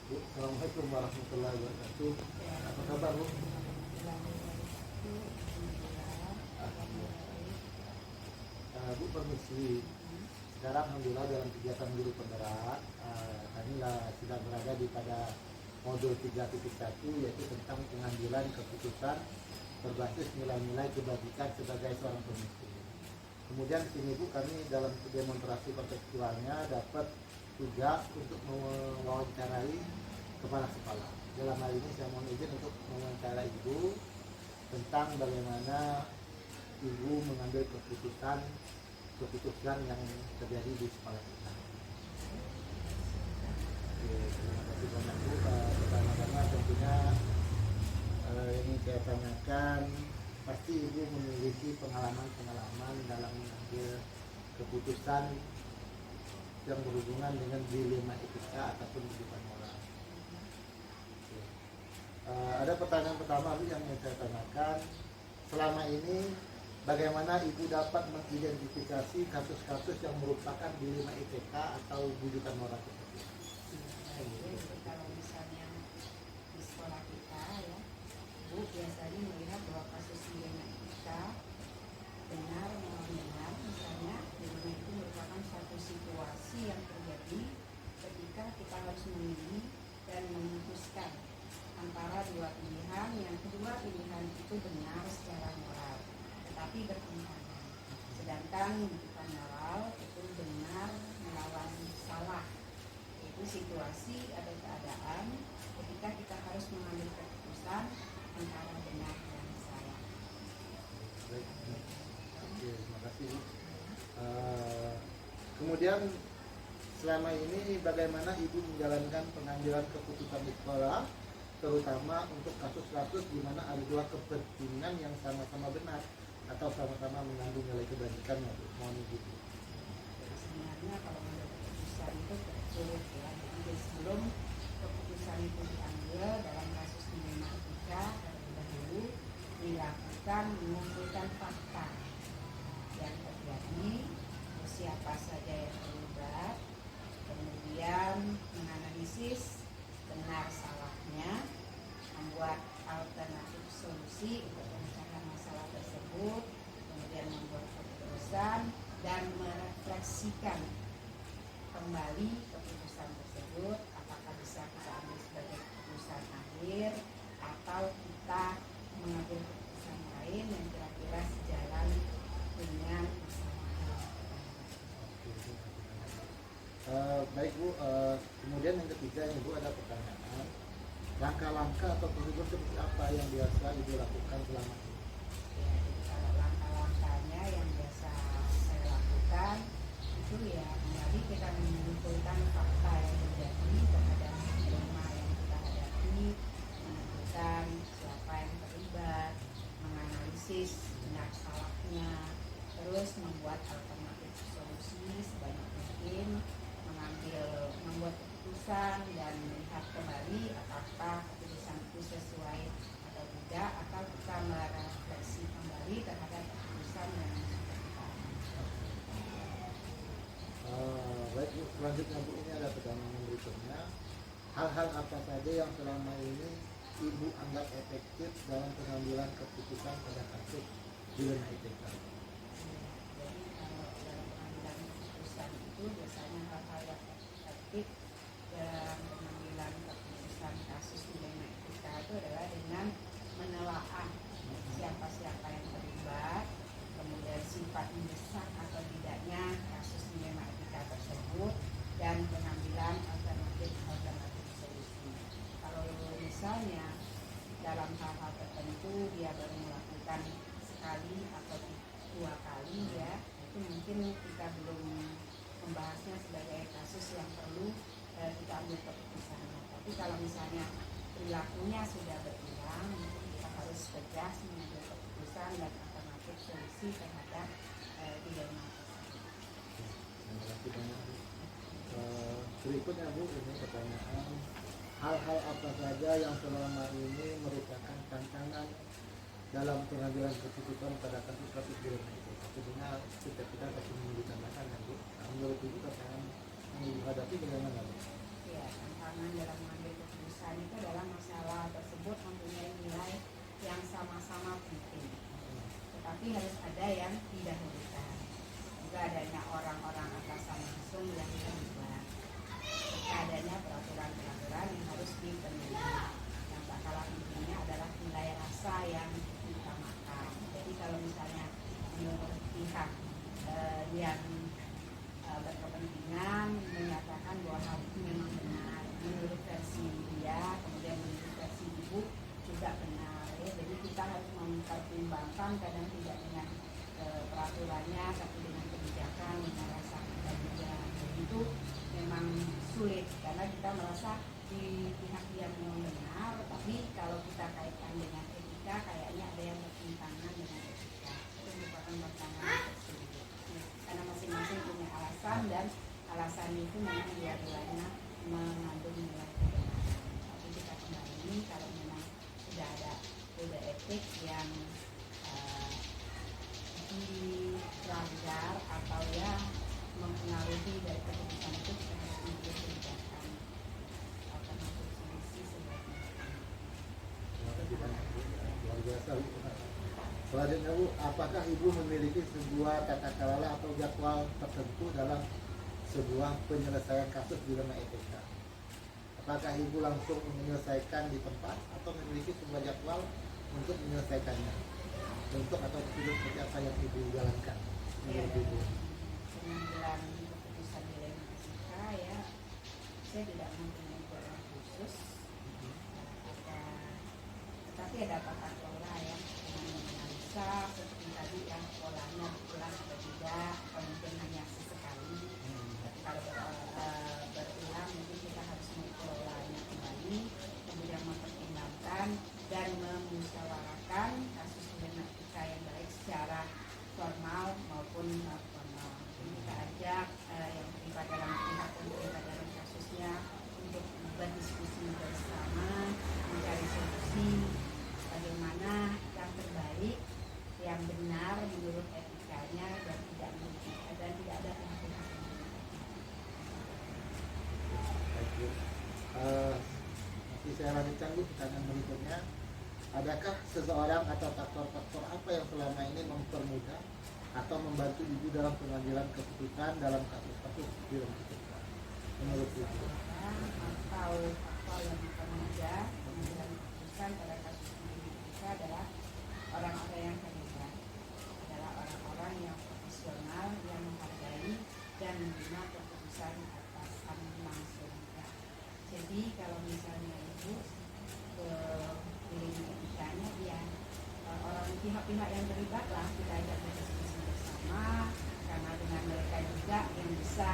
Bu, Assalamualaikum warahmatullahi wabarakatuh. Apa kabar, Bu? Bu, permisi. Sekarang alhamdulillah dalam kegiatan guru penggerak, kami sedang berada di pada modul 3.1, yaitu tentang pengambilan keputusan berbasis nilai-nilai kebajikan sebagai seorang pemimpin. Kemudian di sini, Bu, kami dalam demonstrasi kontekstualnya dapat tugas untuk mewawancarai kepala sekolah. Dalam hal ini saya mohon izin untuk mewawancarai Ibu tentang bagaimana Ibu mengambil keputusan yang terjadi di sekolah kita. Oke, terima kasih banyak, Bu. Pertama-tama tentunya ini saya tanyakan, pasti Ibu memiliki pengalaman dalam mengambil keputusan yang berhubungan dengan dilema etika ataupun kehidupan moral. Oke. Ada pertanyaan pertama yang saya tanyakan, selama ini bagaimana Ibu dapat mengidentifikasi kasus-kasus yang merupakan dilema etika atau bujukan moral tersebut? Kalau misalnya di sekolah kita ya, Bu biasanya melihat bahwa kasus dilema etika benar misalnya dilema itu merupakan satu situasi yang terjadi ketika kita harus memilih dan memutuskan antara dua pilihan, yang kedua pilihan itu benar secara moral tetapi bertentangan, sedangkan bukan moral itu benar melawan salah. Itu situasi atau keadaan ketika kita harus mengambil keputusan antara benar dan salah. Baik. Oke, terima kasih. Kemudian selama ini bagaimana Ibu menjalankan pengambilan keputusan di sekolah, terutama untuk kasus-kasus di mana ada dua kepentingan yang sama-sama benar atau sama-sama mengandung nilai kebajikan, Bu? Mohon izin. Sebenarnya kalau mengambil keputusan itu sulit ya. Jadi sebelum keputusan itu diambil dalam kasus dilema etika, terlebih dahulu dilakukan mengumpulkan fakta yang terjadi, siapa saja yang terlibat, kemudian menganalisis benar salahnya, membuat alternatif solusi untuk memecahkan masalah tersebut, kemudian membuat keputusan dan merefleksikan kembali keputusan tersebut, apakah bisa kita ambil sebagai keputusan akhir atau kita mengambil keputusan lain yang kira-kira sejalan dengan masalah. Baik, Bu, kemudian yang ketiga ini, Bu, ada pertanyaan, langkah-langkah atau prosedur seperti apa yang biasa Ibu lakukan selama ini? Ya, jadi kalau langkah-langkahnya yang biasa saya lakukan itu ya kembali kita mengumpulkan fakta yang terjadi terhadap dilema yang kita hadapi, menentukan siapa yang terlibat, menganalisis benar salahnya, terus membuat alternatif solusi sebanyak mungkin, membuat keputusan dan melihat kembali apakah keputusan itu sesuai atau tidak, atau kita merefleksi kembali terhadap keputusan yang sudah kita ambil. Baik, Bu, selanjutnya, Bu, ini ada pertanyaan yang berikutnya, hal-hal apa saja yang selama ini Ibu anggap efektif dalam pengambilan keputusan pada kasus dilema etika? Jadi kalau dalam pengambilan keputusan itu biasanya hal-hal yang efektif dalam pengambilan keputusan kasus dilema etika itu adalah dengan menelaah siapa-siapa yang terlibat, kemudian sifat mendesak atau tidaknya kasus dilema etika tersebut, dan pengambilan alternatif solusi. Kalau misalnya dalam hal-hal tertentu dia baru melakukan sekali atau dua kali ya, itu mungkin kita belum membahasnya sebagai kasus yang perlu kita ambil keputusannya. Tapi kalau misalnya perilakunya sudah berulang, mungkin kita harus tegas mengambil keputusan dan alternatif solusi terhadap dilema tersebut. Terima kasih banyak, Bu. Berikutnya, Bu, ini pertanyaan, hal-hal apa saja yang selama ini merupakan tantangan dalam pengambilan keputusan pada kasus-kasus dilema itu? Tentunya setiap kita pasti memiliki tantangan, Bu. Menurut Ibu tantangan yang dihadapi bagaimana, Bu? Ya, tantangan dalam mengambil di pihak yang benar, tapi kalau kita kaitkan dengan etika kayaknya ada yang bertentangan dengan etika. Itu merupakan tantangan tersendiri. Karena masing-masing punya alasan dan alasan itu memang dua-duanya mengandung nilai kebenaran. Tapi kita kembali kalau memang sudah ada kode etik yang dilanggar atau ya mempengaruhi dari keputusan itu, kita harus mengambil kebijakan alternatif solusi sebaiknya. Terima kasih banyak Bu. Luar biasa Bu. Selanjutnya Bu, apakah Ibu memiliki sebuah tata kelola atau jadwal tertentu dalam sebuah penyelesaian kasus dilema etika? Apakah Ibu langsung menyelesaikan di tempat atau memiliki sebuah jadwal untuk menyelesaikannya? Bentuk atau prosedur seperti apa yang Ibu jalankan menurut Ibu? Pengambilan keputusan dilema etika ya, saya tidak mempunyai jadwal khusus. Tetapi ada tata kelola ya, dengan menganalisa seperti tadi yang polanya berulang atau tidak, atau mungkin hanya sesekali. Tapi kalau berulang mungkin kita harus mengelolanya kembali, kemudian mempertimbangkan dan memusyawarahkan kasus dilema etika yang baik secara formal maupun non formal. Kita ajak yang terlibat dalam pihak yang terlibat dalam kasusnya untuk berdiskusi bersama, mencari solusi bagaimana yang terbaik, yang benar menurut etikanya dan tidak merugikan dan tidak ada pihak-pihak yang Baik Bu. Masih saya lanjutkan Bu, pertanyaan berikutnya. Adakah seseorang atau faktor-faktor apa yang selama ini mempermudah atau membantu Ibu dalam pengambilan keputusan dalam kasus-kasus dilema etika menurut Ibu? atau faktor yang mempermudah pengambilan keputusan pada kasus dilema etika adalah orang-orang yang terlibat, adalah orang-orang yang profesional yang menghargai dan menerima keputusan atasan langsung. Ya. Jadi kalau misalnya Ibu dilema etikanya ya orang pihak-pihak yang terlibat lah kita ajak berdiskusi bersama, karena dengan mereka juga yang bisa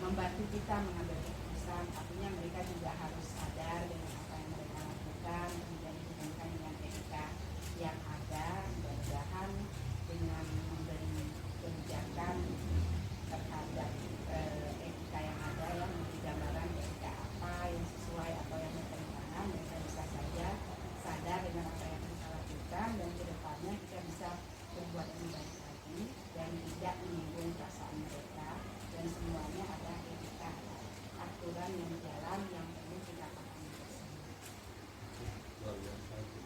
membantu kita mengambil keputusan. Artinya mereka juga harus sadar dengan apa yang mereka lakukan, kemudian dihubungkan dengan etika yang ada, mudah-mudahan dengan memberi kebijakan terhadap etika yang ada, yang memberi gambaran etika apa yang sesuai atau yang bertentangan, mereka bisa saja sadar dengan apa yang kita lakukan dan kedepannya kita bisa berbuat lebih baik lagi dan tidak menyinggung perasaan mereka, dan semuanya ada etika, aturan yang jalan yang perlu kita pahami bersama. Luar biasa Bu.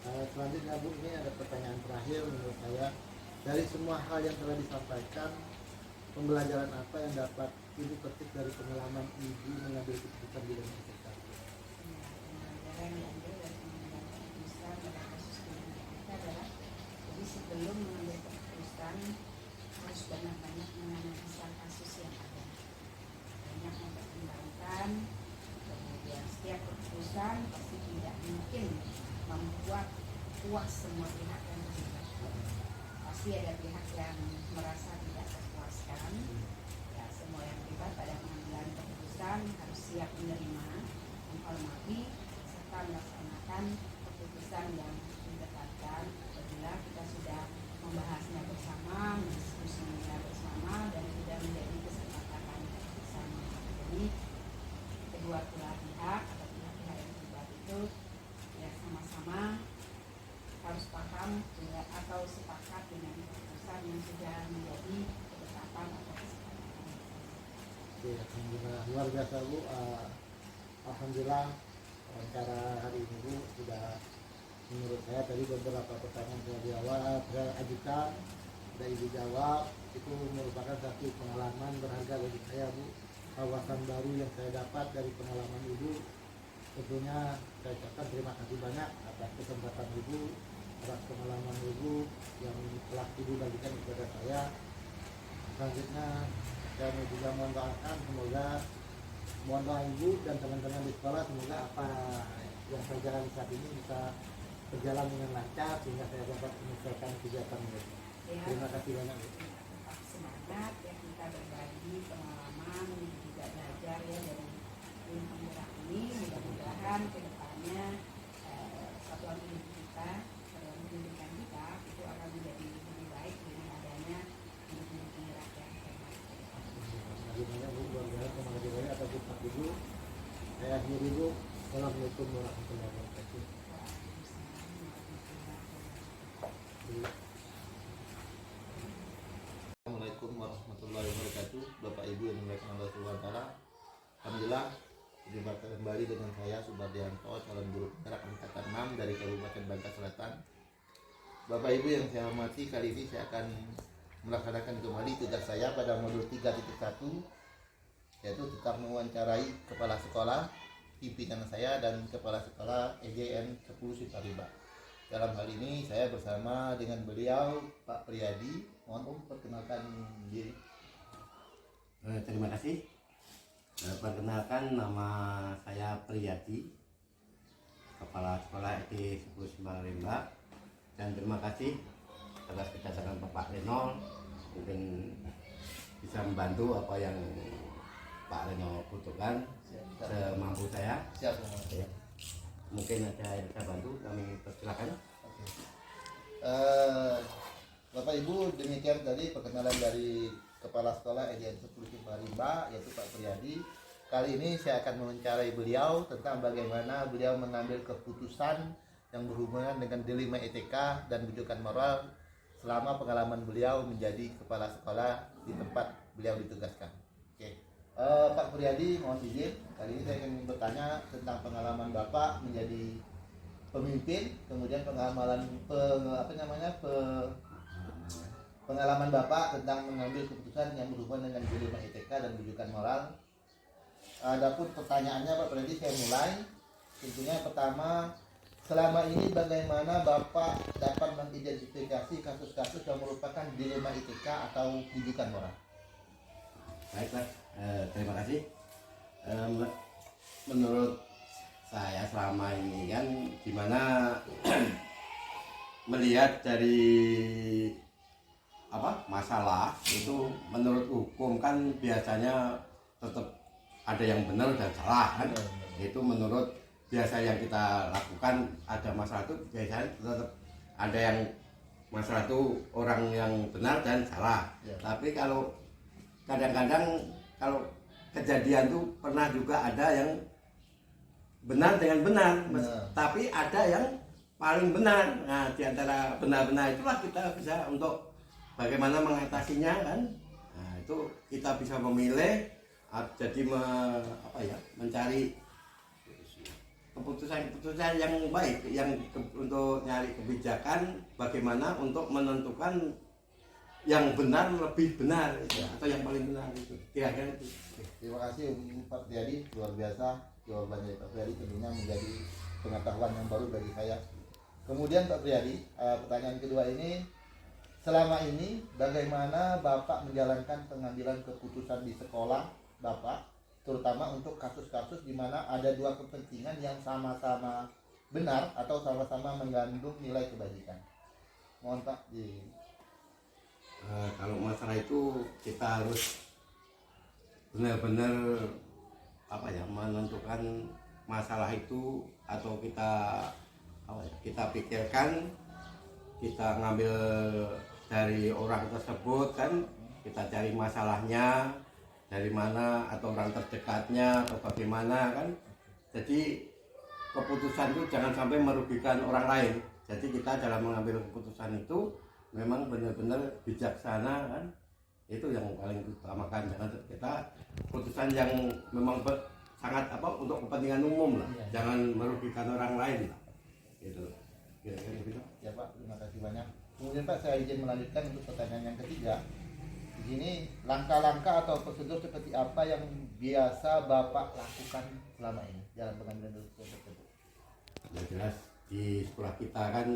Selanjutnya Bu, ini ada pertanyaan terakhir menurut saya. Dari semua hal yang telah disampaikan, pembelajaran apa yang dapat Ibu petik dari pengalaman Ibu mengambil keputusan dilema etika? Pembelajaran yang diambil dari pengambilan keputusan pada kasus dilema etika adalah, jadi sebelum mengambil keputusan harus banyak-banyak menganalisa kasus yang ada, banyak mempertimbangkan, kemudian setiap keputusan pasti tidak mungkin membuat puas semua pihak yang terlibat. Pasti ada pihak yang merasa tidak terpuaskan. Ya, semua yang terlibat pada pengambilan keputusan harus siap menerima, menghormati, serta melaksanakan keputusan yang didapatkan apabila kita sudah membahasnya bersama, mendiskusinya bersama, dan sudah menjadi kesepakatan bersama. Jadi kedua belah pihak atau pihak-pihak yang terlibat itu ya sama-sama harus paham atau sepakat dengan keputusan yang sudah menjadi ketetapan atau kesepakatan. Oke, alhamdulillah luar biasa Bu. Alhamdulillah wawancara hari ini Bu sudah, menurut saya tadi beberapa pertanyaan sudah dijawab, saya ajukan, sudah Ibu jawab. Itu merupakan satu pengalaman berharga bagi saya Bu, wawasan baru yang saya dapat dari pengalaman Ibu. Tentunya saya ucapkan terima kasih banyak atas kesempatan Ibu, atas pengalaman Ibu yang telah Ibu bagikan kepada saya. Selanjutnya saya juga mohon doa Ibu dan teman-teman di sekolah, semoga apa yang saya jalani saat ini bisa berjalan dengan lancar sehingga saya dapat menyelesaikan kegiatan ini. Ya, Terima kasih banyak Bu. tetap semangat ya, kita berbagi pengalaman, juga belajar ya dari harapan ke depannya satuan pendidikan kita itu akan menjadi lebih baik dengan adanya pendidikan rakyat hemat. Bagaimana Bu, luar biasa, terima kasih banyak atas Pak Ibu. Saya akhiri Bu. Assalamualaikum warahmatullahi wabarakatuh. Assalamualaikum warahmatullahi wabarakatuh. Bapak Ibu yang dimuliakan Allah Subhanahu wa taala. Alhamdulillah berjumpa kembali dengan saya Subardianto, calon guru penggerak angkatan 6 dari Kabupaten Bangka Selatan. Bapak Ibu yang saya hormati, kali ini saya akan melaksanakan kembali tugas saya pada modul 3.1, yaitu tetap mewawancarai kepala sekolah, pimpinan saya dan kepala sekolah EJN 10 Siparimba. Dalam hal ini saya bersama dengan beliau Pak Priyadi. Mohon perkenalkan diri. Terima kasih. Perkenalkan, nama saya Priyadi, Kepala Sekolah SD 10 Siparimba, dan terima kasih atas kedatangan Bapak Reno. Mungkin bisa membantu apa yang Pak Reno butuhkan semampu saya. Siap. Ya. Mungkin ada yang bisa bantu, kami persilakan. Bapak Ibu, demikian tadi perkenalan dari Kepala Sekolah EJN 10 Siparimba, yaitu Pak Priyadi. Kali ini saya akan mewawancarai beliau tentang bagaimana beliau mengambil keputusan yang berhubungan dengan dilema etika dan rujukan moral selama pengalaman beliau menjadi kepala sekolah di tempat beliau ditugaskan. Oke. Pak Priyadi, mohon izin, kali ini saya ingin bertanya tentang pengalaman Bapak menjadi pemimpin, kemudian pengalaman pengalaman Bapak tentang mengambil keputusan yang berhubungan dengan dilema etika dan rujukan moral. Adapun pertanyaannya Pak Priyadi, saya mulai. Tentunya pertama, selama ini bagaimana Bapak dapat mengidentifikasi kasus-kasus yang merupakan dilema etika atau rujukan moral? Baiklah, terima kasih. Menurut saya selama ini kan dimana melihat dari masalah itu, menurut hukum kan biasanya tetap ada yang benar dan salah kan. Itu menurut biasa yang kita lakukan, ada masalah itu biasanya tetap ada yang masalah itu orang yang benar dan salah. Tapi kalau kadang-kadang kalau kejadian tuh pernah juga ada yang benar dengan benar, tapi ada yang paling benar. Nah, di antara benar-benar itulah kita bisa untuk bagaimana mengatasinya kan. Nah, itu kita bisa memilih, jadi mencari keputusan yang baik, yang untuk nyari kebijakan bagaimana untuk menentukan yang benar lebih benar itu, atau yang paling benar itu. Kira-kira itu. Terima kasih Pak Priyadi, luar biasa jawaban dari Pak Priyadi, tentunya menjadi pengetahuan yang baru bagi saya. Kemudian Pak Priyadi, pertanyaan kedua ini, selama ini bagaimana Bapak menjalankan pengambilan keputusan di sekolah Bapak, terutama untuk kasus-kasus di mana ada dua kepentingan yang sama-sama benar atau sama-sama mengandung nilai kebajikan? Mohon Pak Kalau masalah itu kita harus benar-benar menentukan masalah itu, atau kita pikirkan, kita ngambil dari orang tersebut kan, kita cari masalahnya dari mana, atau orang terdekatnya atau bagaimana kan. Jadi keputusan itu jangan sampai merugikan orang lain. Jadi kita dalam mengambil keputusan itu memang benar-benar bijaksana kan. Itu yang paling utamakan. Jangan kita keputusan yang memang sangat untuk kepentingan umum lah. Jangan merugikan orang lain lah. Gitu. Kira-kira gitu. Ya Pak, terima kasih banyak. Kemudian Pak, saya izin melanjutkan untuk pertanyaan yang ketiga. Di sini langkah-langkah atau prosedur seperti apa yang biasa Bapak lakukan selama ini dalam pengambilan keputusan tersebut? Yang jelas di sekolah kita kan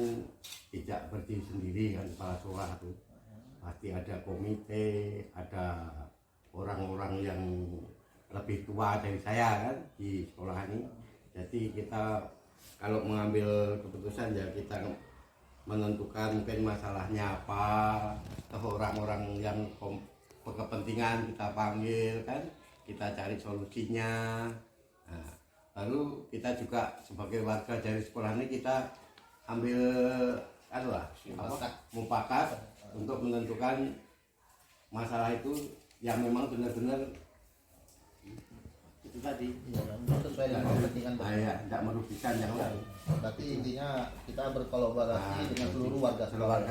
tidak berdiri sendiri kan, kepala sekolah itu pasti ada komite, ada orang-orang yang lebih tua dari saya kan di sekolah ini. Jadi kita kalau mengambil keputusan ya kita menentukan mungkin masalahnya apa, atau orang-orang yang berkepentingan kita panggil kan, kita cari solusinya. Nah, Lalu kita juga sebagai warga dari sekolah ini kita ambil mufakat untuk menentukan masalah itu yang memang benar-benar itu tadi sesuai dengan kepentingan bersama. tidak merugikan yang lain. Berarti intinya kita berkolaborasi dengan seluruh warga sekolah.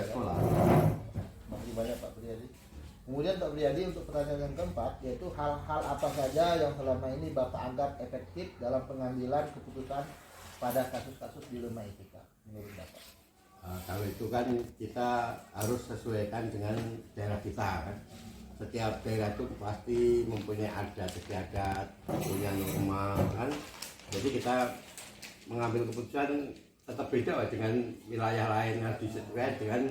Makasih banyak Pak Priyadi. Kemudian Pak Priyadi, untuk pertanyaan yang keempat, yaitu hal-hal apa saja yang selama ini Bapak anggap efektif dalam pengambilan keputusan pada kasus-kasus di Lemah Etika menurut Bapak? Kalau itu kan kita harus sesuaikan dengan daerah kita kan. Setiap daerah itu pasti mempunyai adat istiadat, punya norma kan. Jadi kita mengambil keputusan tetap beda dengan wilayah lain, harus disesuaikan dengan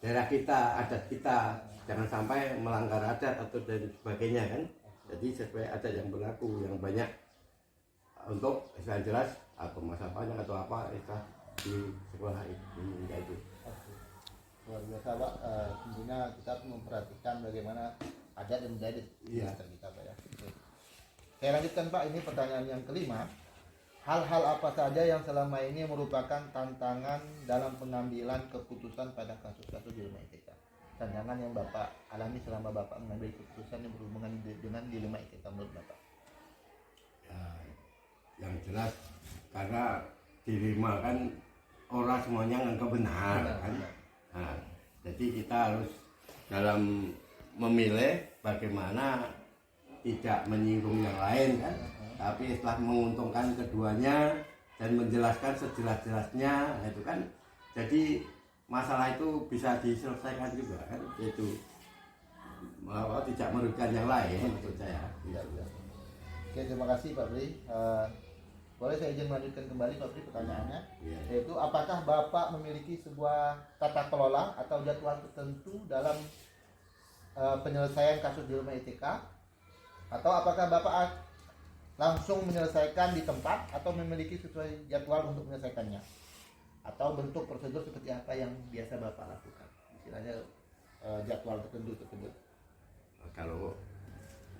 daerah kita, adat kita. Jangan sampai melanggar adat atau dan sebagainya kan. Jadi sesuai adat yang berlaku, yang banyak untuk istilah jelas atau masa panjang atau apa di sekolah ini itu. Luar biasa Pak, tentunya kita memperhatikan bagaimana adat dan budaya di sekitar kita Pak ya. Oke. Saya lanjutkan Pak, ini pertanyaan yang kelima. Hal-hal apa saja yang selama ini merupakan tantangan dalam pengambilan keputusan pada kasus-kasus dilema etika? Tantangan yang Bapak alami selama Bapak mengambil keputusan yang berhubungan dengan dilema etika menurut Bapak? Ya, yang jelas karena dilema kan orang semuanya nganggap benar kan. Nah, jadi kita harus dalam memilih bagaimana tidak menyinggung yang lain kan, tapi setelah menguntungkan keduanya dan menjelaskan sejelas-jelasnya itu kan, jadi masalah itu bisa diselesaikan juga kan, itu bahwa tidak merugikan yang lain menurut saya. Iya. Oke, terima kasih Pak Pri. Boleh saya izin melanjutkan kembali Pak Pri pertanyaannya, yaitu apakah Bapak memiliki sebuah tata kelola atau jadwal tertentu dalam penyelesaian kasus dilema etika, atau apakah Bapak langsung menyelesaikan di tempat atau memiliki sesuai jadwal untuk menyelesaikannya, atau bentuk prosedur seperti apa yang biasa Bapak lakukan, istilahnya jadwal tertentu tersebut? Kalau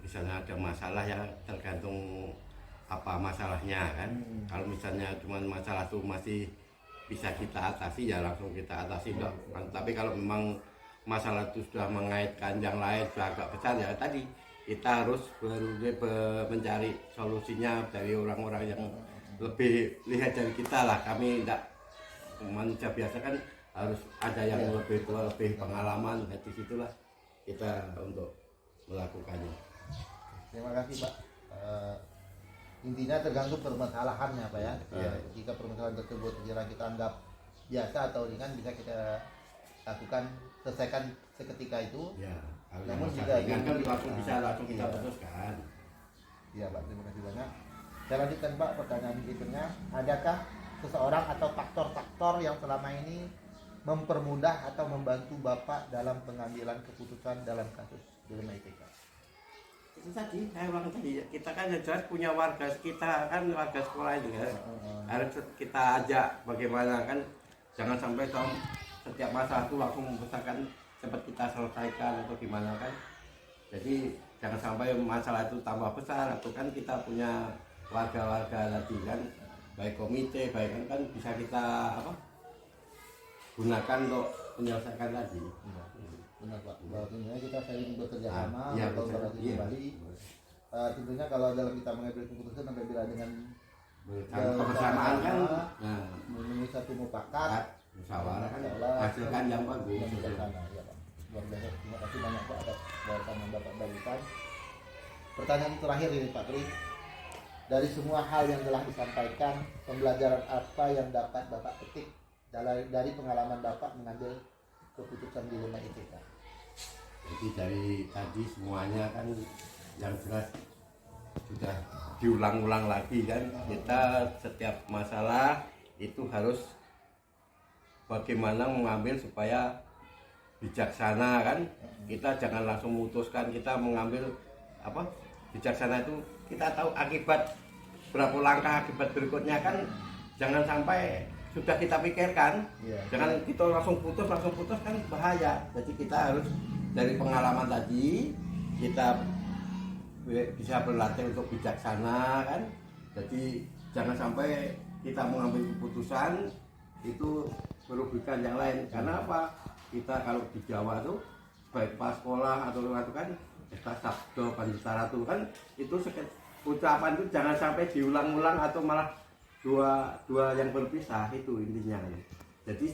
misalnya ada masalah ya tergantung apa masalahnya kan. Kalau misalnya cuma masalah itu masih bisa kita atasi ya langsung kita atasi dong. Tapi kalau memang masalah itu sudah mengaitkan yang lain sudah agak besar ya tadi kita harus mencari solusinya dari orang-orang yang lebih lihat dari kita lah. Kami tidak manusia biasa kan, harus ada yang lebih tua, lebih pengalaman. Nah, di situlah kita untuk melakukannya. Terima kasih Pak. Intinya tergantung permasalahannya Pak ya. Jika permasalahan tersebut kira kita anggap biasa atau ringan, bisa kita lakukan, selesaikan seketika itu. Ya, namun jika kan langsung bisa langsung kita putuskan. Iya Pak, terima kasih banyak. Saya lanjutkan Pak pertanyaan berikutnya. Adakah seseorang atau faktor-faktor yang selama ini mempermudah atau membantu Bapak dalam pengambilan keputusan dalam kasus dilema etika? Itu tadi saya bilang tadi, kita kan jelas punya warga kita kan, warga sekolah ini kan, harus kita ajak bagaimana kan, jangan sampai setiap masalah itu langsung membesarkan cepat kita selesaikan atau gimana kan. Jadi jangan sampai masalah itu tambah besar, atau kan kita punya warga-warga tadi kan, baik komite baik kan bisa kita gunakan untuk menyelesaikan tadi. Benar Pak, tentunya kita saling bekerja sama ya, atau berarti kembali. Tentunya kalau dalam kita mengambil keputusan apabila dengan kebersamaan kan, menemui satu mufakat, musyawarah kan, hasilkan yang bagus. Yang bijaksana, ya Pak. Luar biasa, terima kasih banyak Pak atas wawasan yang Bapak bagikan. Pertanyaan terakhir ini Pak Tri, dari semua hal yang telah disampaikan, pembelajaran apa yang dapat Bapak petik dari pengalaman Bapak mengambil keputusan dilema etika? Jadi dari tadi semuanya kan yang jelas sudah diulang-ulang lagi kan, kita setiap masalah itu harus bagaimana mengambil supaya bijaksana kan. Kita jangan langsung memutuskan, kita mengambil bijaksana itu kita tahu akibat berapa langkah akibat berikutnya kan, jangan sampai sudah kita pikirkan, jangan kita langsung putus kan bahaya. Jadi kita harus dari pengalaman tadi kita bisa berlatih untuk bijaksana kan, Jadi jangan sampai kita mengambil keputusan itu merugikan yang lain. Karena apa? Kita kalau di Jawa tuh baik pas sekolah atau itu kan kita sabdo panditara tuh kan itu ucapan itu jangan sampai diulang-ulang atau malah dua yang berpisah, itu intinya. Jadi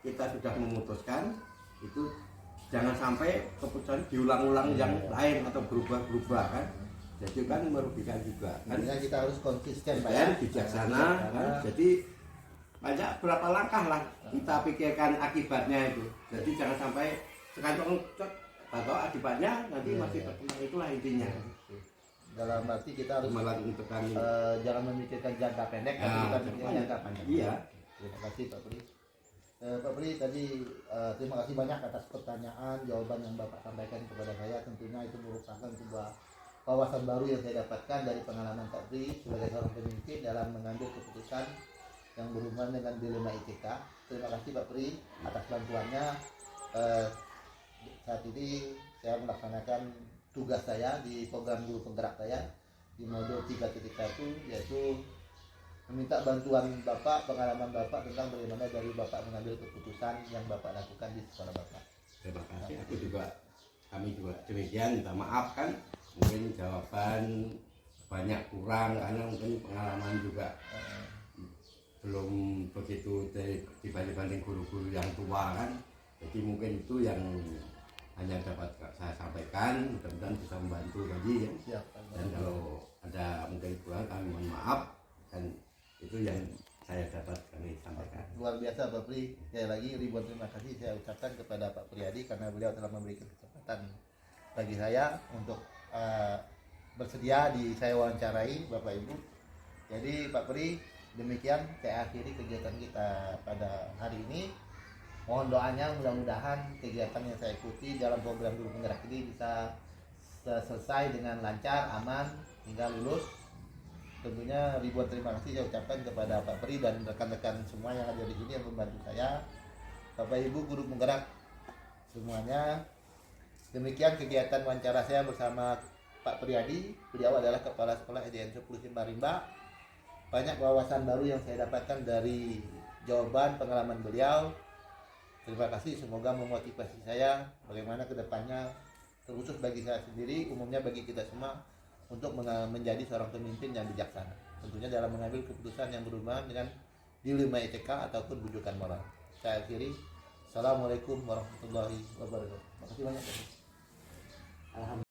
kita sudah memutuskan itu jangan sampai keputusan diulang-ulang yang lain atau berubah-ubah kan. Jadi kan merugikan juga kan. Intinya kita harus konsisten Pak Dan bijaksana kan. Jadi banyak berapa langkah lah kita pikirkan akibatnya itu. Jadi jangan sampai sekantong atau akibatnya nanti masih berkembang, itulah intinya. Dalam arti kita harus Melakukan jangan memikirkan jangka pendek, tapi kita memikirkan jangka panjang. Iya. Terima kasih Pak Pri. Pak Pri tadi terima kasih banyak atas pertanyaan, jawaban yang Bapak sampaikan kepada saya. Tentunya itu merupakan sebuah wawasan baru yang saya dapatkan dari pengalaman Pak Pri sebagai seorang pemimpin dalam mengambil keputusan yang berhubungan dengan dilema ITK. Terima kasih Pak Pri atas bantuannya. Saat ini saya melaksanakan tugas saya di program guru penggerak saya di modul 3.1, yaitu meminta bantuan Bapak, pengalaman Bapak tentang bagaimana dari Bapak mengambil keputusan yang Bapak lakukan di sekolah Bapak. Terima kasih. Kami juga demikian, minta maaf kan mungkin jawaban banyak kurang karena mungkin pengalaman juga belum begitu dibanding guru-guru yang tua kan. Jadi mungkin itu yang hanya dapat saya sampaikan, mudah-mudahan bisa membantu tadi ya. Siap, Pak. Dan kalau ada mungkin kurang kami mohon maaf, dan itu yang saya dapat kami sampaikan. Luar biasa Pak Pri. Sekali lagi ribuan terima kasih saya ucapkan kepada Pak Priyadi karena beliau telah memberikan kesempatan bagi saya untuk bersedia saya wawancarai Bapak Ibu. Jadi Pak Pri, demikian saya akhiri kegiatan kita pada hari ini. Mohon doanya mudah-mudahan kegiatan yang saya ikuti dalam program guru penggerak ini bisa selesai dengan lancar, aman hingga lulus. Tentunya ribuan terima kasih saya ucapkan kepada Pak Pri dan rekan-rekan semua yang ada di sini yang membantu saya. Bapak Ibu guru penggerak semuanya. Demikian kegiatan wawancara saya bersama Pak Priyadi. Beliau adalah Kepala Sekolah SDN 10 Simbarimba. Banyak wawasan baru yang saya dapatkan dari jawaban pengalaman beliau. Terima kasih, semoga memotivasi saya bagaimana kedepannya, terkhusus bagi saya sendiri, umumnya bagi kita semua, untuk menjadi seorang pemimpin yang bijaksana. Tentunya dalam mengambil keputusan yang berhubungan dengan dilema ITK ataupun bujukan moral. Saya akhiri. Assalamualaikum warahmatullahi wabarakatuh. Terima kasih banyak. Alhamdulillah.